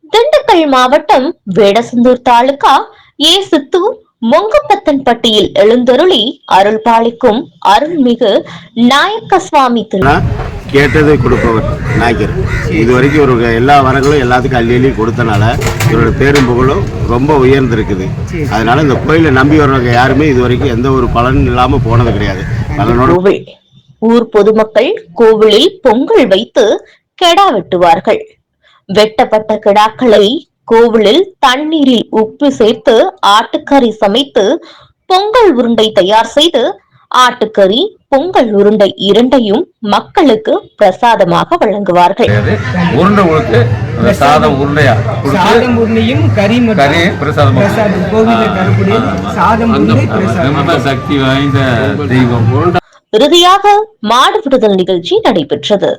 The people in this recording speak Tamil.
திண்டுக்கல் மாவட்டம் வேடசந்தூர் தாலுகா ஏசுத்தூர் மொங்கப்பத்தன்பட்டியில் எழுந்தருளி அருள் பாலிக்கும் அருள்மிகு நாயக்க சுவாமி கேட்டதை கொடுப்பவர் நாயக்கர். இதுவரைக்கும் இவருக்கு எல்லா வரங்களும் எல்லாத்துக்கும் அள்ளி அள்ளி கொடுத்தனால இவரோட பேரும் புகழும் ரொம்ப உயர்ந்திருக்குது. அதனால இந்த கோயிலை நம்பி வர்றவங்க யாருமே இதுவரைக்கும் எந்த ஒரு பலன் இல்லாம போனது கிடையாது. ஊர் பொதுமக்கள் கோவிலில் பொங்கல் வைத்து கெடா வெட்டுவார்கள். வெட்டப்பட்ட கிடாக்களை கோவிலில் தண்ணீரில் உப்பு சேர்த்து ஆட்டுக்கறி சமைத்து பொங்கல் உருண்டை தயார் செய்து ஆட்டுக்கறி பொங்கல் உருண்டை இரண்டையும் மக்களுக்கு பிரசாதமாக வழங்குவார்கள். இறுதியாக மாடு விடுதல் நிகழ்ச்சி நடைபெற்றது.